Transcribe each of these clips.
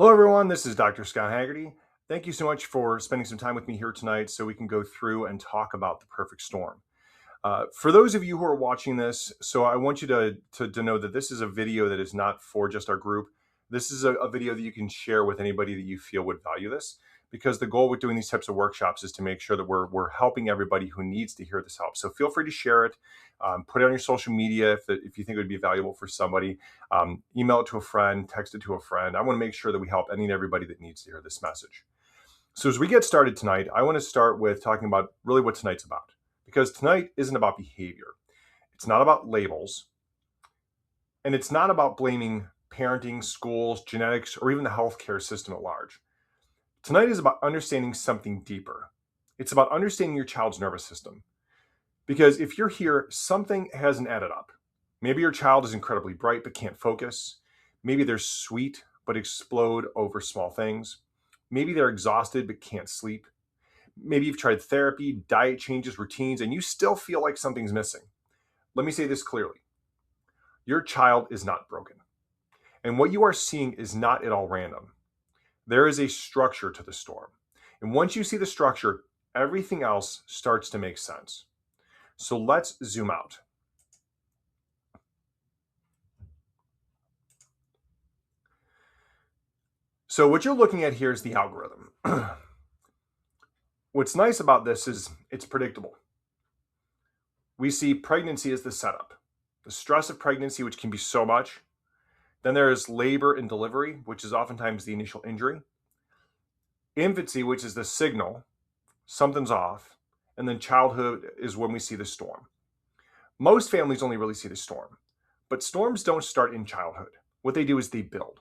Hello, everyone. This is Dr. Scott Haggerty. Thank you so much for spending some time with me here tonight so we can go through and talk about the perfect storm. For those of you who are watching this, so I want you to know that this is a video that is not for just our group. This is a video that you can share with anybody that you feel would value this, because the goal with doing these types of workshops is to make sure that we're helping everybody who needs to hear this help. So feel free to share it, put it on your social media if you think it would be valuable for somebody. Email it to a friend, text it to a friend. I want to make sure that we help any and everybody that needs to hear this message. So as we get started tonight, I want to start with talking about really what tonight's about, because tonight isn't about behavior. It's not about labels, and it's not about blaming parenting, schools, genetics, or even the healthcare system at large. Tonight is about understanding something deeper. It's about understanding your child's nervous system. Because if you're here, something hasn't added up. Maybe your child is incredibly bright but can't focus. Maybe they're sweet but explode over small things. Maybe they're exhausted but can't sleep. Maybe you've tried therapy, diet changes, routines, and you still feel like something's missing. Let me say this clearly. Your child is not broken. And what you are seeing is not at all random. There is a structure to the storm. And once you see the structure, everything else starts to make sense. So let's zoom out. So what you're looking at here is the algorithm. What's nice about this is it's predictable. We see pregnancy as the setup, the stress of pregnancy, which can be so much. Then there's labor and delivery, which is oftentimes the initial injury. Infancy, which is the signal, something's off. And then childhood is when we see the storm. Most families only really see the storm, but storms don't start in childhood. What they do is they build.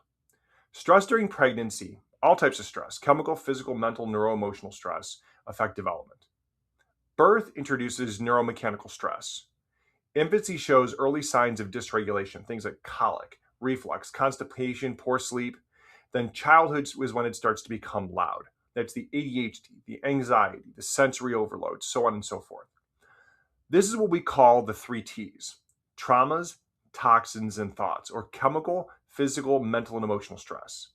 Stress during pregnancy, all types of stress, chemical, physical, mental, neuroemotional stress, affect development. Birth introduces neuromechanical stress. Infancy shows early signs of dysregulation, things like colic, reflux, constipation, poor sleep. Then childhood is when it starts to become loud. That's the ADHD, the anxiety, the sensory overload, so on and so forth. This is what we call the 3 T's: traumas, toxins, and thoughts, or chemical, physical, mental, and emotional stress.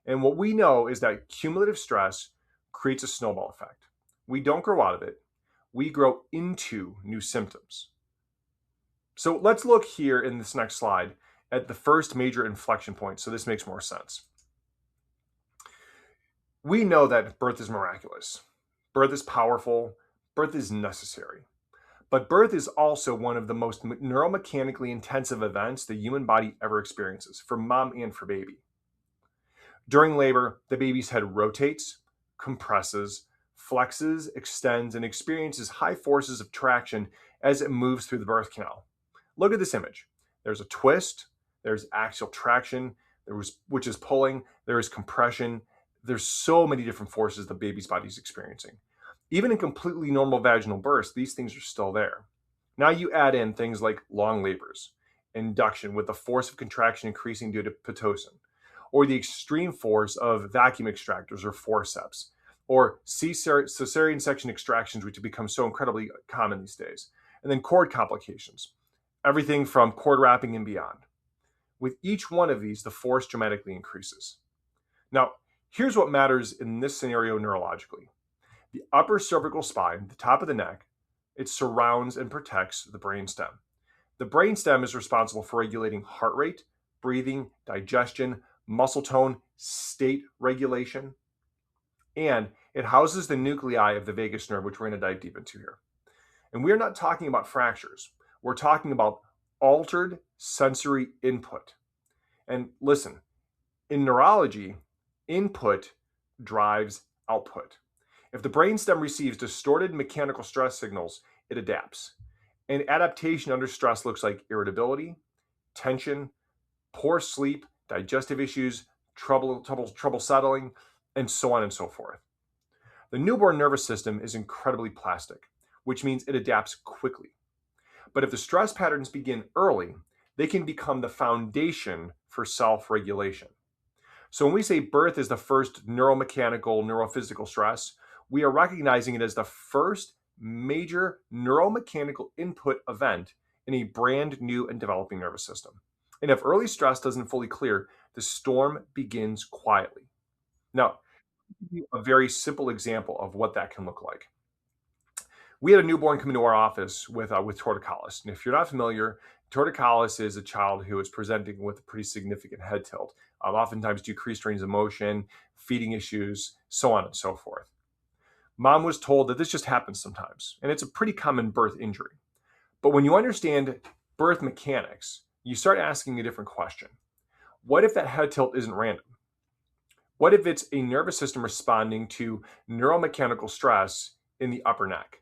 And what we know is that cumulative stress creates a snowball effect. We don't grow out of it, we grow into new symptoms. So let's look here in this next slide at the first major inflection point, so this makes more sense. We know that birth is miraculous, birth is powerful, birth is necessary. But birth is also one of the most neuromechanically intensive events the human body ever experiences, for mom and for baby. During labor, the baby's head rotates, compresses, flexes, extends, and experiences high forces of traction as it moves through the birth canal. Look at this image. There's a twist, there's axial traction, which is pulling, there is compression. There's so many different forces the baby's body is experiencing. Even in completely normal vaginal births, these things are still there. Now you add in things like long labors, induction with the force of contraction increasing due to Pitocin, or the extreme force of vacuum extractors or forceps, or cesarean section extractions, which have become so incredibly common these days, and then cord complications, everything from cord wrapping and beyond. With each one of these, the force dramatically increases. Now, here's what matters in this scenario neurologically. The upper cervical spine, the top of the neck, it surrounds and protects the brainstem. The brainstem is responsible for regulating heart rate, breathing, digestion, muscle tone, state regulation, and it houses the nuclei of the vagus nerve, which we're going to dive deep into here. And we're not talking about fractures. We're talking about altered sensory input. And listen, in neurology, input drives output. If the brainstem receives distorted mechanical stress signals, it adapts. And adaptation under stress looks like irritability, tension, poor sleep, digestive issues, trouble settling, and so on and so forth. The newborn nervous system is incredibly plastic, which means it adapts quickly. But if the stress patterns begin early, they can become the foundation for self-regulation. So when we say birth is the first neuromechanical, neurophysical stress, we are recognizing it as the first major neuromechanical input event in a brand new and developing nervous system. And if early stress doesn't fully clear, The storm begins quietly. Now, a very simple example of what that can look like. We had a newborn come into our office with torticollis. And if you're not familiar, torticollis is a child who is presenting with a pretty significant head tilt, oftentimes decreased range of motion, feeding issues, so on and so forth. Mom was told that this just happens sometimes, and it's a pretty common birth injury. But when you understand birth mechanics, you start asking a different question. What if that head tilt isn't random? What if it's a nervous system responding to neuromechanical stress in the upper neck?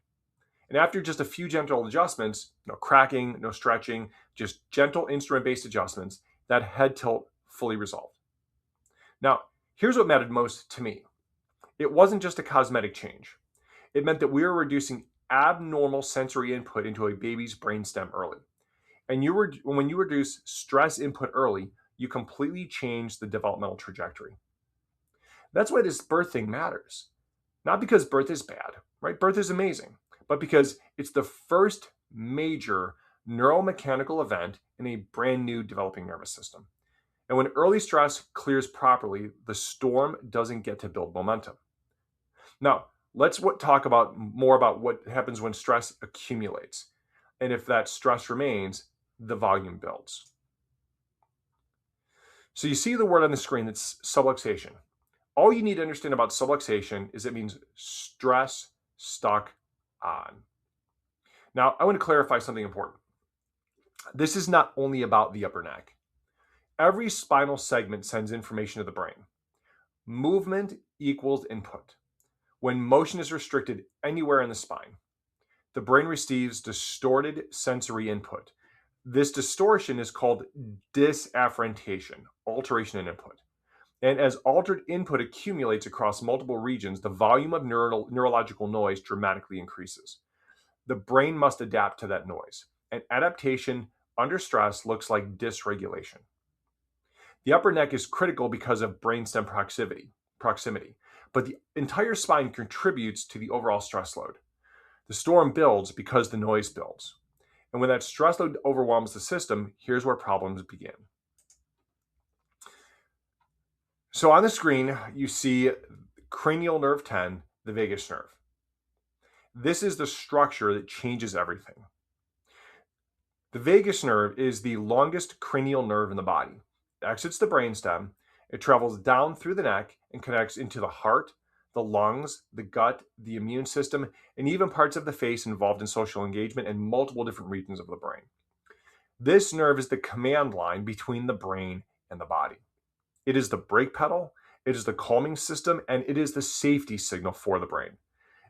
And after just a few gentle adjustments, no cracking, no stretching, just gentle instrument-based adjustments, that head tilt fully resolved. Now, here's what mattered most to me. It wasn't just a cosmetic change. It meant that we were reducing abnormal sensory input into a baby's brainstem early. And when you reduce stress input early, you completely change the developmental trajectory. That's why this birth thing matters. Not because birth is bad, right? Birth is amazing, but because it's the first major neuromechanical event in a brand new developing nervous system. And when early stress clears properly, the storm doesn't get to build momentum. Now, let's talk more about what happens when stress accumulates. And if that stress remains, the volume builds. So you see the word on the screen, that's subluxation. All you need to understand about subluxation is it means stress stuck on. Now, I want to clarify something important. This is not only about the upper neck. Every spinal segment sends information to the brain. Movement equals input. When motion is restricted anywhere in the spine, the brain receives distorted sensory input. This distortion is called disafferentation, alteration in input. And as altered input accumulates across multiple regions, the volume of neurological noise dramatically increases. The brain must adapt to that noise. And adaptation under stress looks like dysregulation. The upper neck is critical because of brainstem proximity, but the entire spine contributes to the overall stress load. The storm builds because the noise builds. And when that stress load overwhelms the system, here's where problems begin. So on the screen, you see cranial nerve 10, the vagus nerve. This is the structure that changes everything. The vagus nerve is the longest cranial nerve in the body. It exits the brainstem, it travels down through the neck and connects into the heart, the lungs, the gut, the immune system, and even parts of the face involved in social engagement and multiple different regions of the brain. This nerve is the command line between the brain and the body. It is the brake pedal, it is the calming system, and it is the safety signal for the brain.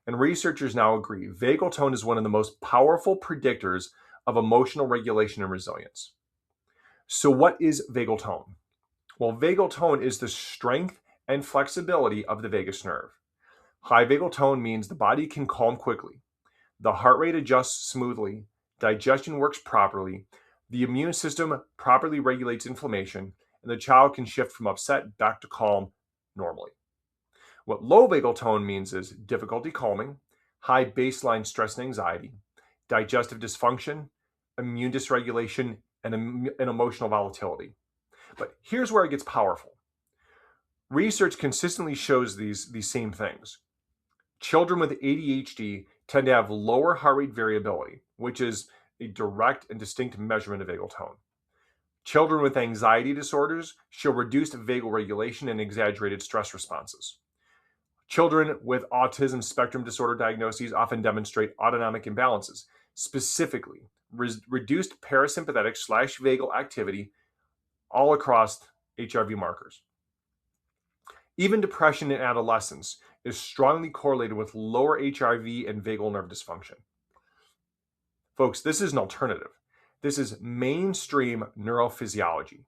And researchers now agree vagal tone is one of the most powerful predictors of emotional regulation and resilience. So what is vagal tone? Well, vagal tone is the strength and flexibility of the vagus nerve. High vagal tone means the body can calm quickly, the heart rate adjusts smoothly, digestion works properly, the immune system properly regulates inflammation, and the child can shift from upset back to calm normally. What low vagal tone means is difficulty calming, high baseline stress and anxiety, digestive dysfunction, immune dysregulation, and emotional volatility. But here's where it gets powerful. Research consistently shows these same things. Children with ADHD tend to have lower heart rate variability, which is a direct and distinct measurement of vagal tone. Children with anxiety disorders show reduced vagal regulation and exaggerated stress responses. Children with autism spectrum disorder diagnoses often demonstrate autonomic imbalances, specifically reduced parasympathetic/vagal activity all across HRV markers. Even depression in adolescence is strongly correlated with lower HRV and vagal nerve dysfunction. Folks, this is an alternative. This is mainstream neurophysiology.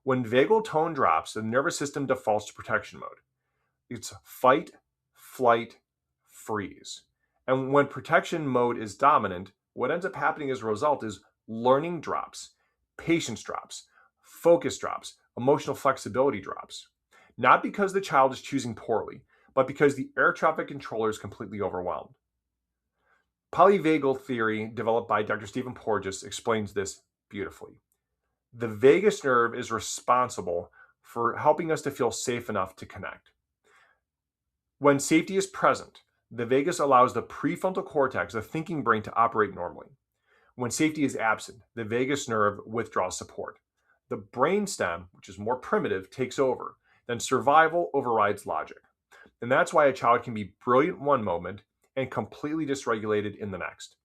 When vagal tone drops, the nervous system defaults to protection mode. It's fight, flight, freeze. And when protection mode is dominant, what ends up happening as a result is learning drops, patience drops, focus drops, emotional flexibility drops. Not because the child is choosing poorly, but because the air traffic controller is completely overwhelmed. Polyvagal theory, developed by Dr. Stephen Porges, explains this beautifully. The vagus nerve is responsible for helping us to feel safe enough to connect. When safety is present, the vagus allows the prefrontal cortex, the thinking brain, to operate normally. When safety is absent, the vagus nerve withdraws support. The brainstem, which is more primitive, takes over. Then survival overrides logic. And that's why a child can be brilliant one moment and completely dysregulated in the next.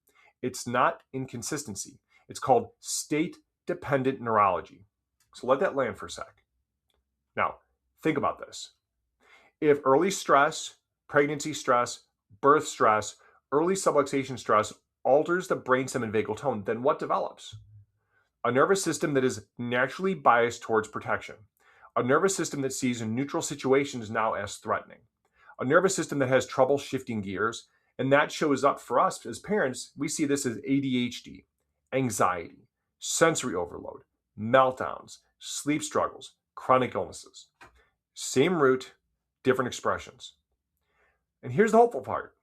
It's not inconsistency. It's called state-dependent neurology. So let that land for a sec. Now, think about this. If early stress, pregnancy stress, birth stress, early subluxation stress alters the brainstem and vagal tone, then what develops? A nervous system that is naturally biased towards protection. A nervous system that sees neutral situations now as threatening. A nervous system that has trouble shifting gears, and that shows up for us as parents. We see this as ADHD, anxiety, sensory overload, meltdowns, sleep struggles, chronic illnesses. Same root, different expressions. And here's the hopeful part.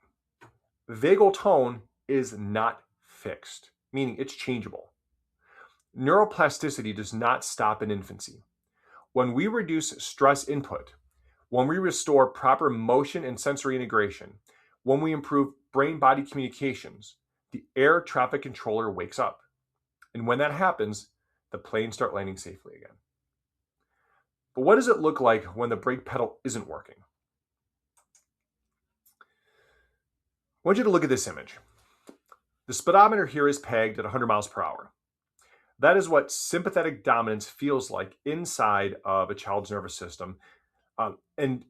Vagal tone is not fixed, meaning it's changeable. Neuroplasticity does not stop in infancy. When we reduce stress input, when we restore proper motion and sensory integration, when we improve brain-body communications, the air traffic controller wakes up. And when that happens, the planes start landing safely again. But what does it look like when the brake pedal isn't working? I want you to look at this image. The speedometer here is pegged at 100 miles per hour. That is what sympathetic dominance feels like inside of a child's nervous system. And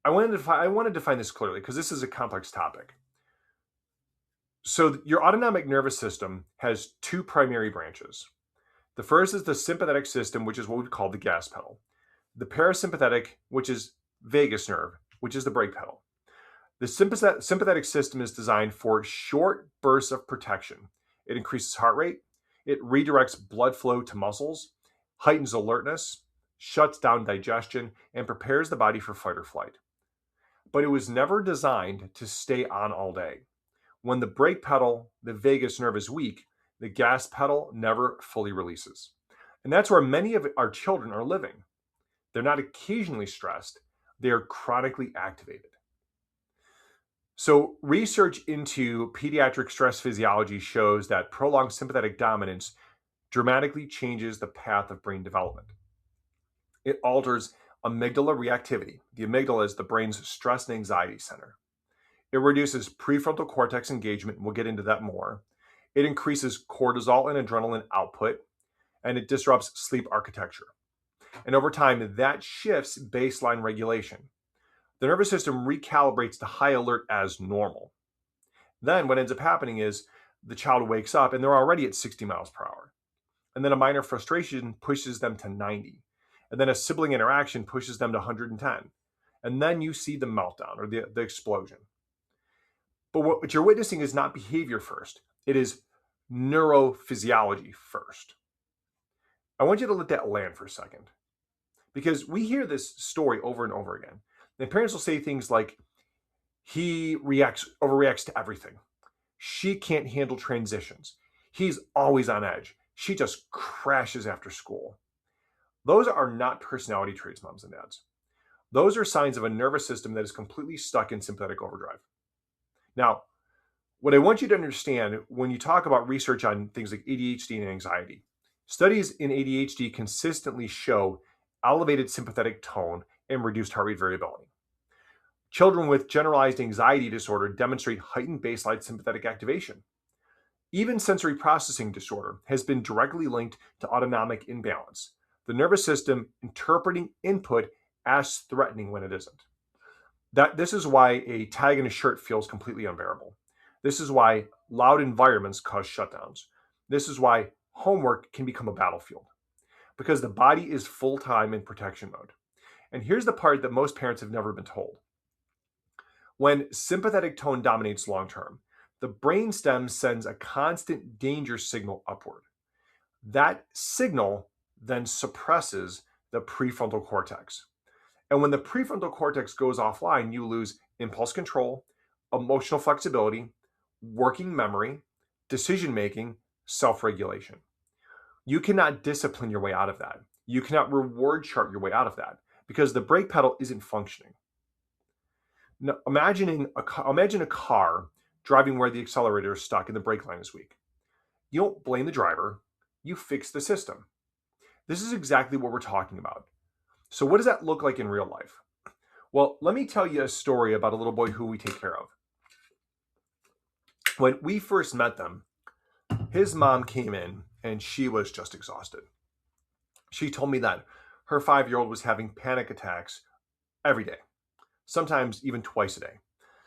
I wanted to define this clearly because this is a complex topic. So your autonomic nervous system has two primary branches. The first is the sympathetic system, which is what we call the gas pedal. The parasympathetic, which is vagus nerve, which is the brake pedal. The sympathetic system is designed for short bursts of protection. It increases heart rate, it redirects blood flow to muscles, heightens alertness, shuts down digestion, and prepares the body for fight or flight. But it was never designed to stay on all day. When the brake pedal, the vagus nerve, is weak, the gas pedal never fully releases. And that's where many of our children are living. They're not occasionally stressed, they are chronically activated. So research into pediatric stress physiology shows that prolonged sympathetic dominance dramatically changes the path of brain development. It alters amygdala reactivity. The amygdala is the brain's stress and anxiety center. It reduces prefrontal cortex engagement, and we'll get into that more. It increases cortisol and adrenaline output, and it disrupts sleep architecture. And over time, that shifts baseline regulation. The nervous system recalibrates to high alert as normal. Then what ends up happening is the child wakes up and they're already at 60 miles per hour. And then a minor frustration pushes them to 90. And then a sibling interaction pushes them to 110. And then you see the meltdown or the explosion. But what you're witnessing is not behavior first. It is neurophysiology first. I want you to let that land for a second. Because we hear this story over and over again. And parents will say things like, he overreacts to everything. She can't handle transitions. He's always on edge. She just crashes after school. Those are not personality traits, moms and dads. Those are signs of a nervous system that is completely stuck in sympathetic overdrive. Now, what I want you to understand when you talk about research on things like ADHD and anxiety, studies in ADHD consistently show elevated sympathetic tone and reduced heart rate variability. Children with generalized anxiety disorder demonstrate heightened baseline sympathetic activation. Even sensory processing disorder has been directly linked to autonomic imbalance, the nervous system interpreting input as threatening when it isn't. This is why a tag in a shirt feels completely unbearable. This is why loud environments cause shutdowns. This is why homework can become a battlefield, because the body is full-time in protection mode. And here's the part that most parents have never been told. When sympathetic tone dominates long-term, the brainstem sends a constant danger signal upward. That signal then suppresses the prefrontal cortex. And when the prefrontal cortex goes offline, you lose impulse control, emotional flexibility, working memory, decision-making, self-regulation. You cannot discipline your way out of that. You cannot reward chart your way out of that because the brake pedal isn't functioning. Now, imagine a car driving where the accelerator is stuck and the brake line is weak. You don't blame the driver, you fix the system. This is exactly what we're talking about. So, what does that look like in real life? Well, let me tell you a story about a little boy who we take care of. When we first met them, his mom came in and she was just exhausted. She told me that her 5-year-old was having panic attacks every day, sometimes even twice a day.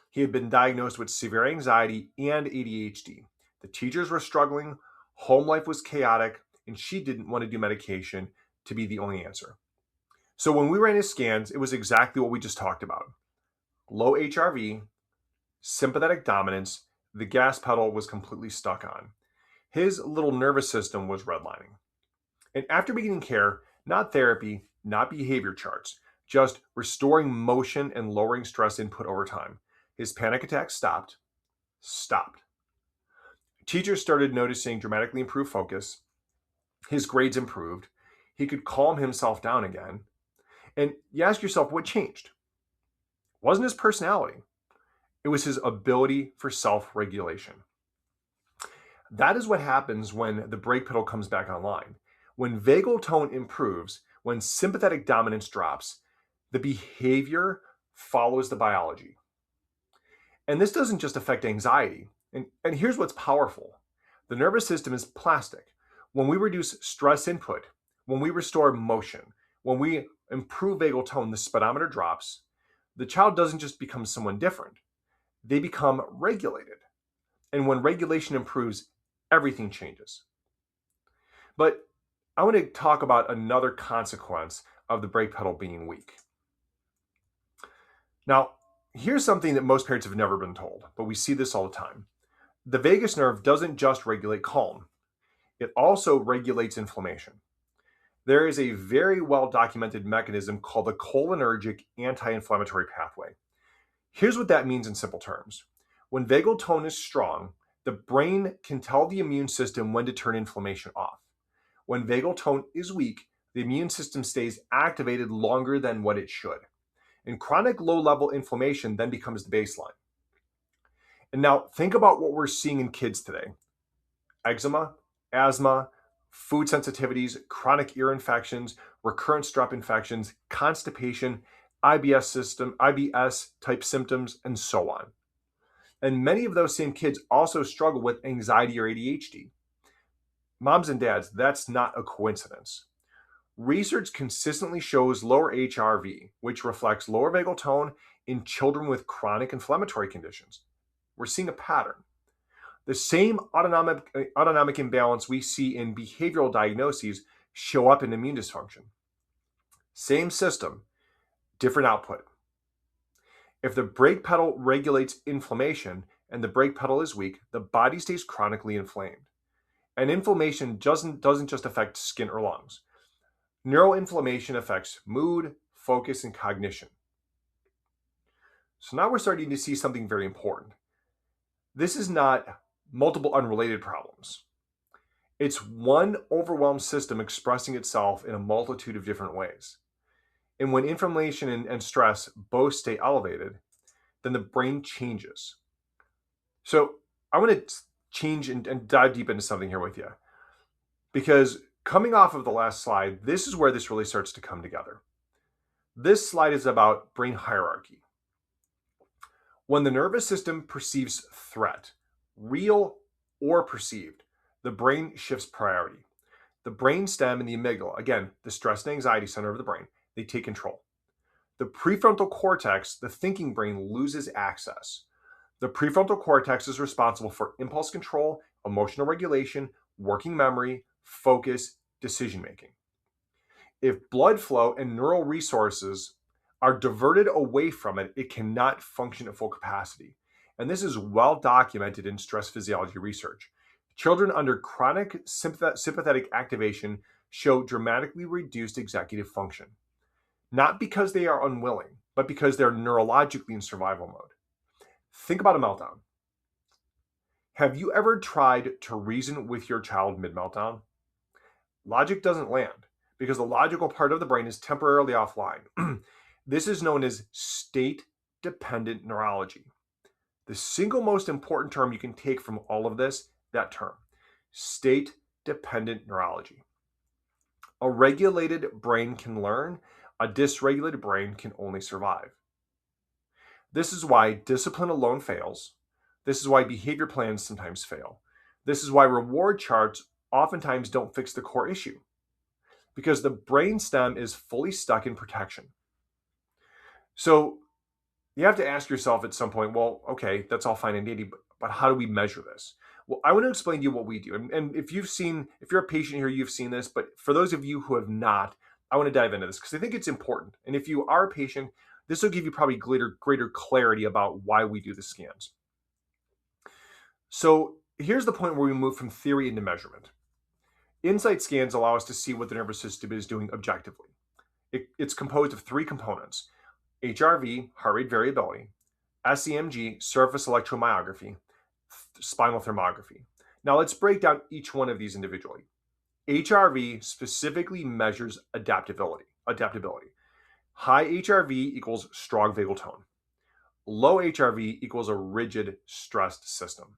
He had been diagnosed with severe anxiety and ADHD. The teachers were struggling, home life was chaotic, and she didn't want to do medication to be the only answer. So when we ran his scans, it was exactly what we just talked about. Low HRV, sympathetic dominance, the gas pedal was completely stuck on. His little nervous system was redlining. And after beginning care, not therapy, not behavior charts, just restoring motion and lowering stress input over time, his panic attacks stopped. Teachers started noticing dramatically improved focus. His grades improved. He could calm himself down again. And you ask yourself, what changed? It wasn't his personality. It was his ability for self-regulation. That is what happens when the brake pedal comes back online. When vagal tone improves, when sympathetic dominance drops, the behavior follows the biology. And this doesn't just affect anxiety. And here's what's powerful. The nervous system is plastic. When we reduce stress input, when we restore motion, when we improve vagal tone, the speedometer drops. The child doesn't just become someone different. They become regulated. And when regulation improves, everything changes. But I want to talk about another consequence of the brake pedal being weak. Now, here's something that most parents have never been told, but we see this all the time. The vagus nerve doesn't just regulate calm, it also regulates inflammation. There is a very well-documented mechanism called the cholinergic anti-inflammatory pathway. Here's what that means in simple terms. When vagal tone is strong, the brain can tell the immune system when to turn inflammation off. When vagal tone is weak, the immune system stays activated longer than what it should. And chronic low-level inflammation then becomes the baseline. And now think about what we're seeing in kids today. Eczema, asthma, food sensitivities, chronic ear infections, recurrent strep infections, constipation, IBS type symptoms, and so on. And many of those same kids also struggle with anxiety or ADHD. Moms and dads, that's not a coincidence. Research consistently shows lower HRV, which reflects lower vagal tone in children with chronic inflammatory conditions. We're seeing a pattern. The same autonomic imbalance we see in behavioral diagnoses show up in immune dysfunction. Same system, different output. If the brake pedal regulates inflammation and the brake pedal is weak, the body stays chronically inflamed. And inflammation doesn't just affect skin or lungs. Neuroinflammation affects mood, focus, and cognition. So now we're starting to see something very important. This is not multiple unrelated problems. It's one overwhelmed system expressing itself in a multitude of different ways. And when inflammation and stress both stay elevated, then the brain changes. So I want to change and dive deep into something here with you. Because coming off of the last slide, this is where this really starts to come together. This slide is about brain hierarchy. When the nervous system perceives threat, real or perceived, the brain shifts priority. The brainstem and the amygdala, again, the stress and anxiety center of the brain, they take control. The prefrontal cortex, the thinking brain, loses access. The prefrontal cortex is responsible for impulse control, emotional regulation, working memory, focus, decision making. If blood flow and neural resources are diverted away from it, it cannot function at full capacity. And this is well documented in stress physiology research. Children under chronic sympathetic activation show dramatically reduced executive function. Not because they are unwilling, but because they're neurologically in survival mode. Think about a meltdown. Have you ever tried to reason with your child mid-meltdown? Logic doesn't land because the logical part of the brain is temporarily offline. This is known as state-dependent neurology. The single most important term you can take from all of this, that term, state-dependent neurology. A regulated brain can learn, a dysregulated brain can only survive. This is why discipline alone fails. This is why behavior plans sometimes fail. This is why reward charts oftentimes don't fix the core issue, because the brainstem is fully stuck in protection. So you have to ask yourself at some point, well, okay, that's all fine and dandy, but how do we measure this? Well, I want to explain to you what we do. And if you're a patient here, you've seen this, but for those of you who have not, I want to dive into this because I think it's important. And if you are a patient, this will give you probably greater clarity about why we do the scans. So here's the point where we move from theory into measurement. Insight scans allow us to see what the nervous system is doing objectively. It's composed of three components: HRV, heart rate variability; SEMG, surface electromyography; spinal thermography. Now let's break down each one of these individually. HRV specifically measures adaptability. High HRV equals strong vagal tone. Low HRV equals a rigid, stressed system.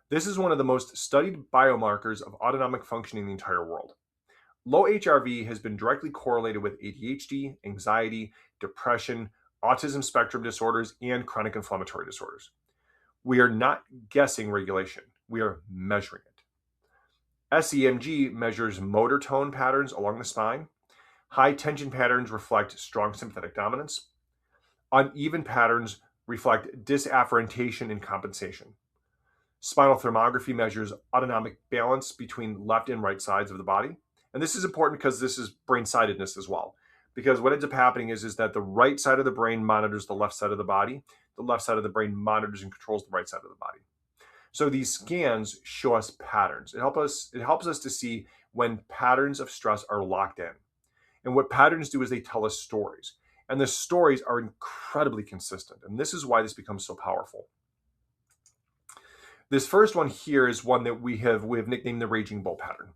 This is one of the most studied biomarkers of autonomic functioning in the entire world. Low HRV has been directly correlated with ADHD, anxiety, depression, autism spectrum disorders, and chronic inflammatory disorders. We are not guessing regulation. We are measuring it. SEMG measures motor tone patterns along the spine. High tension patterns reflect strong sympathetic dominance. Uneven patterns reflect disafferentation and compensation. Spinal thermography measures autonomic balance between left and right sides of the body. And this is important because this is brain-sidedness as well. Because what ends up happening is that the right side of the brain monitors the left side of the body. The left side of the brain monitors and controls the right side of the body. So these scans show us patterns. It helps us to see when patterns of stress are locked in. And what patterns do is they tell us stories. And the stories are incredibly consistent. And this is why this becomes so powerful. This first one here is one that we have nicknamed the raging bull pattern.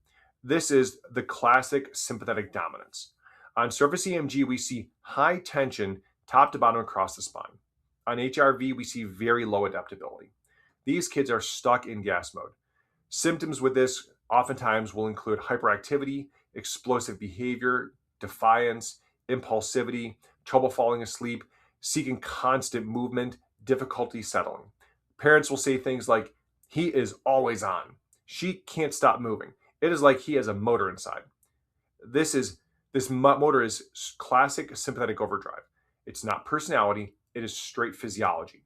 This is the classic sympathetic dominance. On surface EMG, we see high tension top to bottom across the spine. On HRV, we see very low adaptability. These kids are stuck in gas mode. Symptoms with this oftentimes will include hyperactivity, explosive behavior, defiance, impulsivity, trouble falling asleep, seeking constant movement, difficulty settling. Parents will say things like, "He is always on. She can't stop moving. It is like he has a motor inside." This motor is classic sympathetic overdrive. It's not personality, it is straight physiology.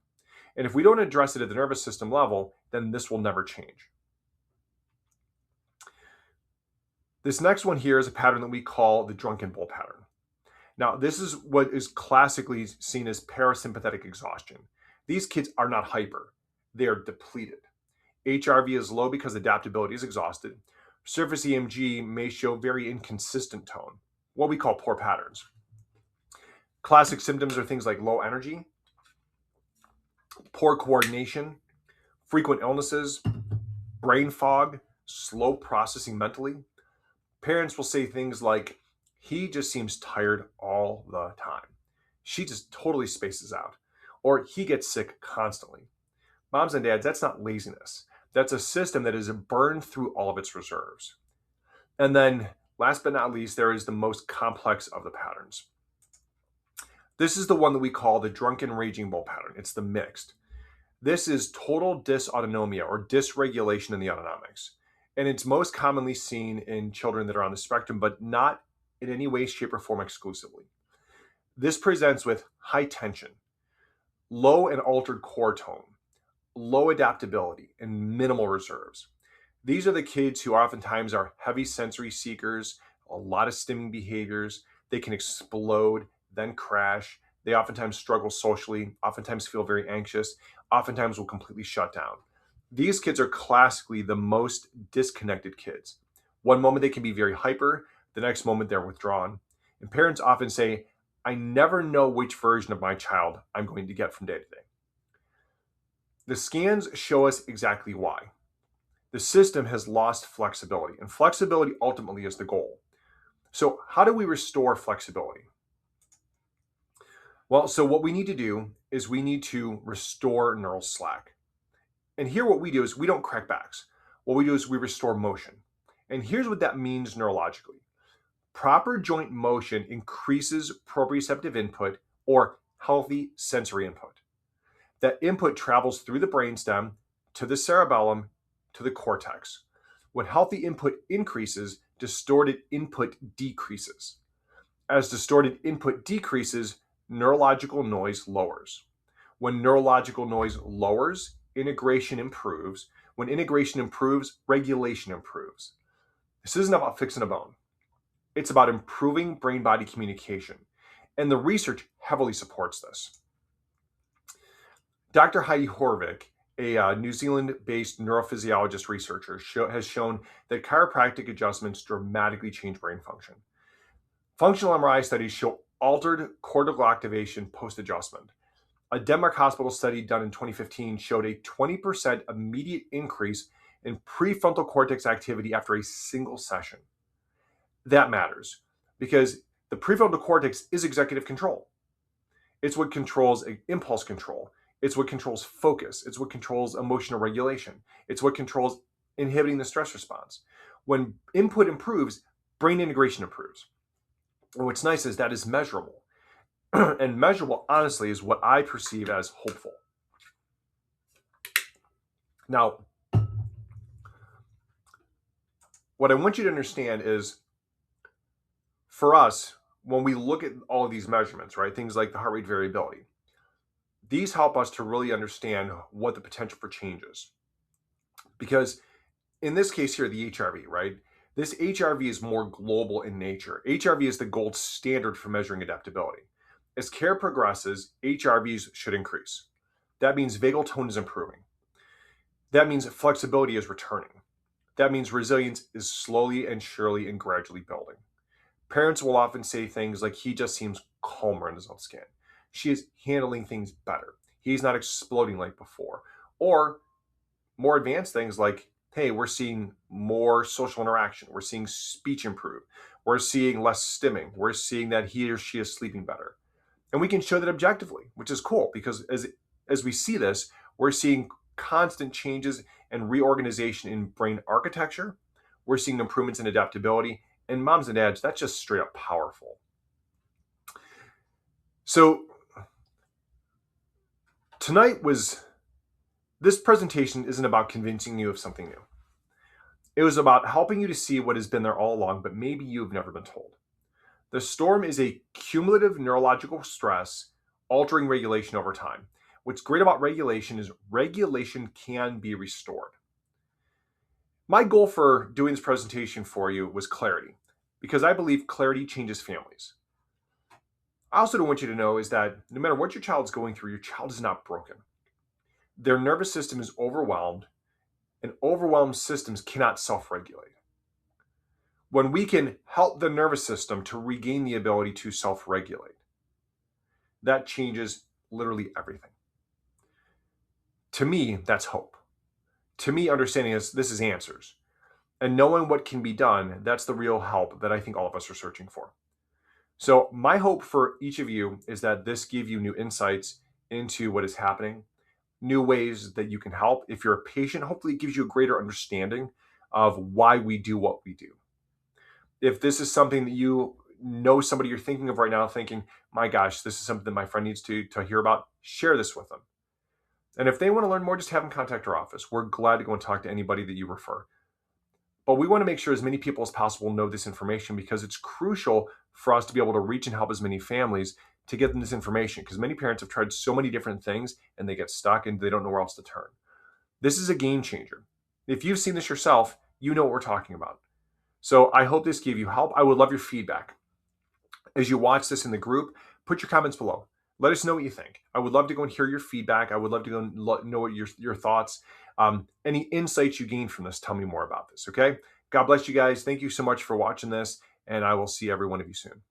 And if we don't address it at the nervous system level, then this will never change. This next one here is a pattern that we call the drunken bull pattern. Now, this is what is classically seen as parasympathetic exhaustion. These kids are not hyper, they are depleted. HRV is low because adaptability is exhausted. Surface EMG may show very inconsistent tone, what we call poor patterns. Classic symptoms are things like low energy, poor coordination, frequent illnesses, brain fog, slow processing mentally. Parents will say things like, "He just seems tired all the time. She just totally spaces out." Or, "He gets sick constantly." Moms and dads, that's not laziness. That's a system that is burned through all of its reserves. And then, last but not least, there is the most complex of the patterns. This is the one that we call the drunken raging bull pattern. It's the mixed. This is total dysautonomia or dysregulation in the autonomics. And it's most commonly seen in children that are on the spectrum, but not in any way, shape, or form exclusively. This presents with high tension, low and altered core tone, low adaptability, and minimal reserves. These are the kids who oftentimes are heavy sensory seekers, a lot of stimming behaviors. They can explode, then crash. They oftentimes struggle socially, oftentimes feel very anxious, oftentimes will completely shut down. These kids are classically the most disconnected kids. One moment they can be very hyper, the next moment they're withdrawn. And parents often say, "I never know which version of my child I'm going to get from day to day." The scans show us exactly why. The system has lost flexibility, and flexibility ultimately is the goal. So how do we restore flexibility? Well, so what we need to do is we need to restore neural slack. And here what we do is we don't crack backs. What we do is we restore motion. And here's what that means neurologically. Proper joint motion increases proprioceptive input or healthy sensory input. That input travels through the brainstem to the cerebellum to the cortex. When healthy input increases, distorted input decreases. As distorted input decreases, neurological noise lowers. When neurological noise lowers, integration improves. When integration improves, regulation improves. This isn't about fixing a bone. It's about improving brain-body communication. And the research heavily supports this. Dr. Heidi Horvick, a New Zealand-based neurophysiologist researcher, has shown that chiropractic adjustments dramatically change brain function. Functional MRI studies show altered cortical activation post-adjustment. A Denmark hospital study done in 2015 showed a 20% immediate increase in prefrontal cortex activity after a single session. That matters because the prefrontal cortex is executive control. It's what controls impulse control. It's what controls focus. It's what controls emotional regulation. It's what controls inhibiting the stress response. When input improves, brain integration improves. And what's nice is that is measurable. And measurable, honestly, is what I perceive as hopeful. Now, what I want you to understand is, for us, when we look at all of these measurements, right, things like the heart rate variability, these help us to really understand what the potential for change is. Because in this case here, the HRV, right, this HRV is more global in nature. HRV is the gold standard for measuring adaptability. As care progresses, HRVs should increase. That means vagal tone is improving. That means flexibility is returning. That means resilience is slowly and surely and gradually building. Parents will often say things like, he just seems calmer in his own skin. She is handling things better. He's not exploding like before. Or more advanced things like, hey, we're seeing more social interaction. We're seeing speech improve. We're seeing less stimming. We're seeing that he or she is sleeping better. And we can show that objectively, which is cool because as we see this, we're seeing constant changes and reorganization in brain architecture. We're seeing improvements in adaptability. And moms and dads, that's just straight up powerful. So this presentation isn't about convincing you of something new. It was about helping you to see what has been there all along, but maybe you've never been told. The storm is a cumulative neurological stress altering regulation over time. What's great about regulation is regulation can be restored. My goal for doing this presentation for you was clarity, because I believe clarity changes families. I also don't want you to know is that no matter what your child's going through, your child is not broken. Their nervous system is overwhelmed, and overwhelmed systems cannot self-regulate. When we can help the nervous system to regain the ability to self-regulate, that changes literally everything. To me, that's hope. To me, understanding this is answers. And knowing what can be done, that's the real help that I think all of us are searching for. So my hope for each of you is that this give you new insights into what is happening, new ways that you can help. If you're a patient, hopefully it gives you a greater understanding of why we do what we do. If this is something that you know somebody you're thinking of right now, thinking, my gosh, this is something that my friend needs to hear about, share this with them. And if they want to learn more, just have them contact our office. We're glad to go and talk to anybody that you refer. But we want to make sure as many people as possible know this information because it's crucial for us to be able to reach and help as many families to get them this information because many parents have tried so many different things and they get stuck and they don't know where else to turn. This is a game changer. If you've seen this yourself, you know what we're talking about. So I hope this gave you help. I would love your feedback. As you watch this in the group, put your comments below. Let us know what you think. I would love to go and hear your feedback. I would love to go and know what your thoughts, any insights you gained from this. Tell me more about this, okay? God bless you guys. Thank you so much for watching this, and I will see every one of you soon.